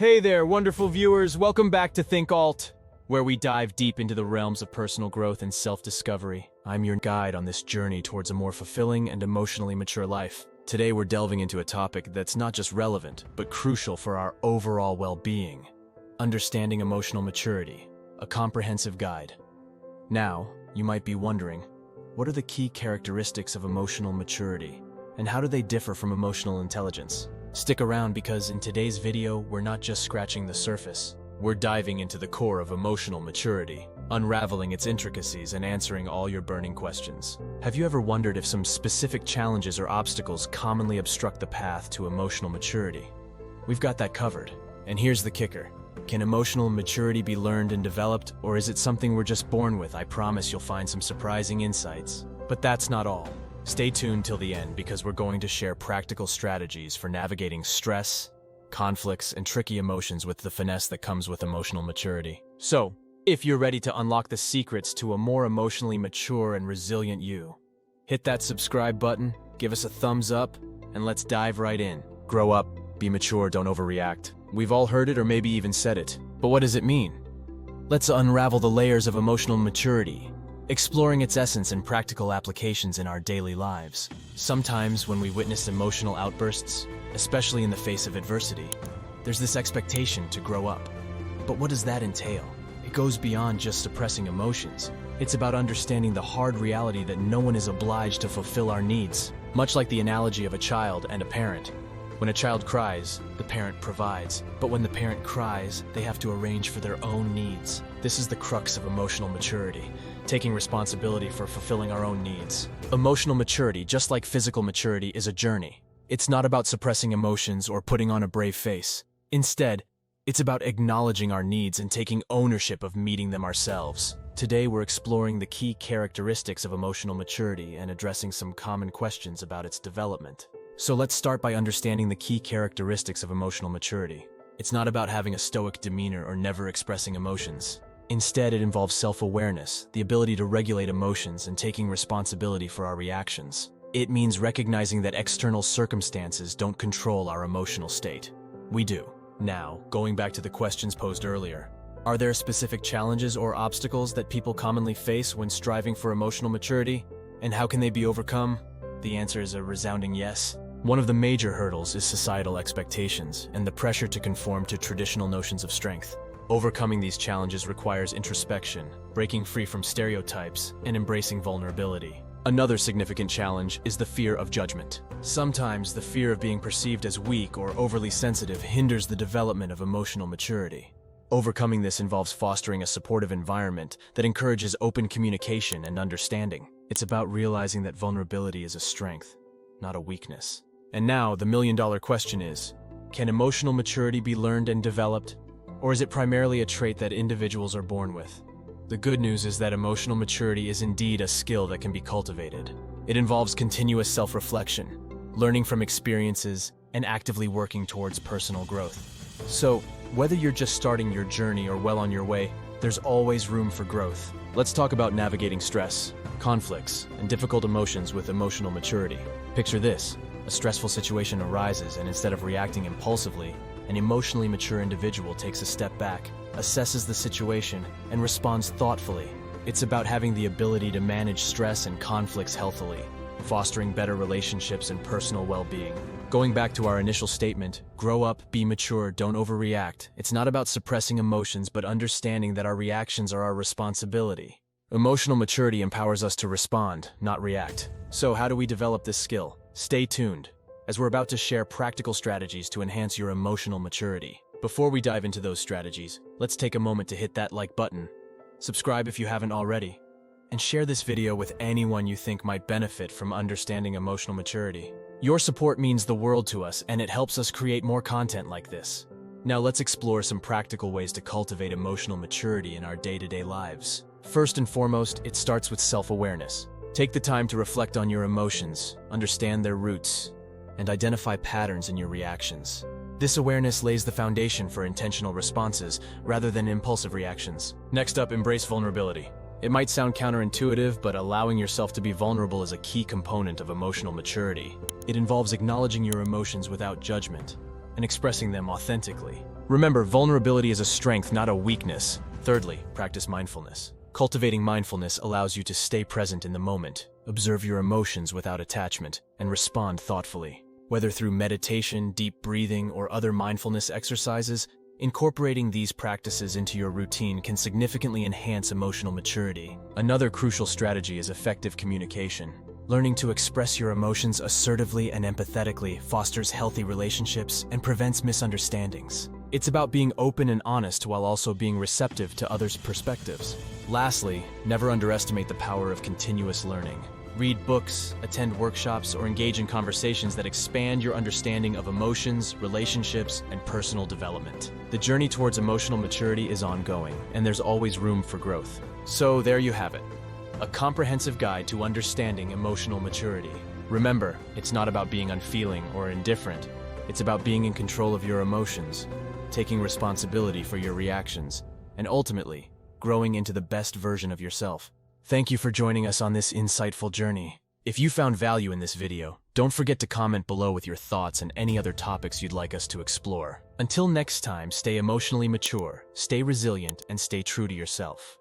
Hey there, wonderful viewers. Welcome back to Think Alt, where we dive deep into the realms of personal growth and self-discovery. I'm your guide on this journey towards a more fulfilling and emotionally mature life. Today, we're delving into a topic that's not just relevant, but crucial for our overall well-being. Understanding emotional maturity, a comprehensive guide. Now, you might be wondering, what are the key characteristics of emotional maturity, and how do they differ from emotional intelligence? Stick around because in today's video, we're not just scratching the surface. We're diving into the core of emotional maturity, unraveling its intricacies and answering all your burning questions. Have you ever wondered if some specific challenges or obstacles commonly obstruct the path to emotional maturity? We've got that covered. And here's the kicker. Can emotional maturity be learned and developed, or is it something we're just born with? I promise you'll find some surprising insights. But that's not all. Stay tuned till the end because we're going to share practical strategies for navigating stress, conflicts, and tricky emotions with the finesse that comes with emotional maturity. So, if you're ready to unlock the secrets to a more emotionally mature and resilient you, hit that subscribe button, give us a thumbs up, and let's dive right in. Grow up, be mature, don't overreact. We've all heard it or maybe even said it, but what does it mean? Let's unravel the layers of emotional maturity, exploring its essence and practical applications in our daily lives. Sometimes when we witness emotional outbursts, especially in the face of adversity, there's this expectation to grow up. But what does that entail? It goes beyond just suppressing emotions. It's about understanding the hard reality that no one is obliged to fulfill our needs. Much like the analogy of a child and a parent. When a child cries, the parent provides. But when the parent cries, they have to arrange for their own needs. This is the crux of emotional maturity, taking responsibility for fulfilling our own needs. Emotional maturity, just like physical maturity, is a journey. It's not about suppressing emotions or putting on a brave face. Instead, it's about acknowledging our needs and taking ownership of meeting them ourselves. Today, we're exploring the key characteristics of emotional maturity and addressing some common questions about its development. So let's start by understanding the key characteristics of emotional maturity. It's not about having a stoic demeanor or never expressing emotions. Instead, it involves self-awareness, the ability to regulate emotions and taking responsibility for our reactions. It means recognizing that external circumstances don't control our emotional state. We do. Now, going back to the questions posed earlier, are there specific challenges or obstacles that people commonly face when striving for emotional maturity? And how can they be overcome? The answer is a resounding yes. One of the major hurdles is societal expectations and the pressure to conform to traditional notions of strength. Overcoming these challenges requires introspection, breaking free from stereotypes, and embracing vulnerability. Another significant challenge is the fear of judgment. Sometimes the fear of being perceived as weak or overly sensitive hinders the development of emotional maturity. Overcoming this involves fostering a supportive environment that encourages open communication and understanding. It's about realizing that vulnerability is a strength, not a weakness. And now, the million-dollar question is, can emotional maturity be learned and developed? Or is it primarily a trait that individuals are born with? The good news is that emotional maturity is indeed a skill that can be cultivated. It involves continuous self-reflection, learning from experiences, and actively working towards personal growth. So, whether you're just starting your journey or well on your way, there's always room for growth. Let's talk about navigating stress, conflicts, and difficult emotions with emotional maturity. Picture this. A stressful situation arises, and instead of reacting impulsively, an emotionally mature individual takes a step back, assesses the situation, and responds thoughtfully. It's about having the ability to manage stress and conflicts healthily, fostering better relationships and personal well-being. Going back to our initial statement, grow up, be mature, don't overreact. It's not about suppressing emotions, but understanding that our reactions are our responsibility. Emotional maturity empowers us to respond, not react. So how do we develop this skill? Stay tuned, as we're about to share practical strategies to enhance your emotional maturity. Before we dive into those strategies, let's take a moment to hit that like button, subscribe if you haven't already, and share this video with anyone you think might benefit from understanding emotional maturity. Your support means the world to us, and it helps us create more content like this. Now let's explore some practical ways to cultivate emotional maturity in our day-to-day lives. First and foremost, it starts with self-awareness. Take the time to reflect on your emotions, understand their roots, and identify patterns in your reactions. This awareness lays the foundation for intentional responses rather than impulsive reactions. Next up, embrace vulnerability. It might sound counterintuitive, but allowing yourself to be vulnerable is a key component of emotional maturity. It involves acknowledging your emotions without judgment and expressing them authentically. Remember, vulnerability is a strength, not a weakness. Thirdly, practice mindfulness. Cultivating mindfulness allows you to stay present in the moment, observe your emotions without attachment, and respond thoughtfully. Whether through meditation, deep breathing, or other mindfulness exercises, incorporating these practices into your routine can significantly enhance emotional maturity. Another crucial strategy is effective communication. Learning to express your emotions assertively and empathetically fosters healthy relationships and prevents misunderstandings. It's about being open and honest while also being receptive to others' perspectives. Lastly, never underestimate the power of continuous learning. Read books, attend workshops, or engage in conversations that expand your understanding of emotions, relationships, and personal development. The journey towards emotional maturity is ongoing, and there's always room for growth. So there you have it, a comprehensive guide to understanding emotional maturity. Remember, it's not about being unfeeling or indifferent. It's about being in control of your emotions, taking responsibility for your reactions, and ultimately, growing into the best version of yourself. Thank you for joining us on this insightful journey. If you found value in this video, don't forget to comment below with your thoughts and any other topics you'd like us to explore. Until next time, stay emotionally mature, stay resilient, and stay true to yourself.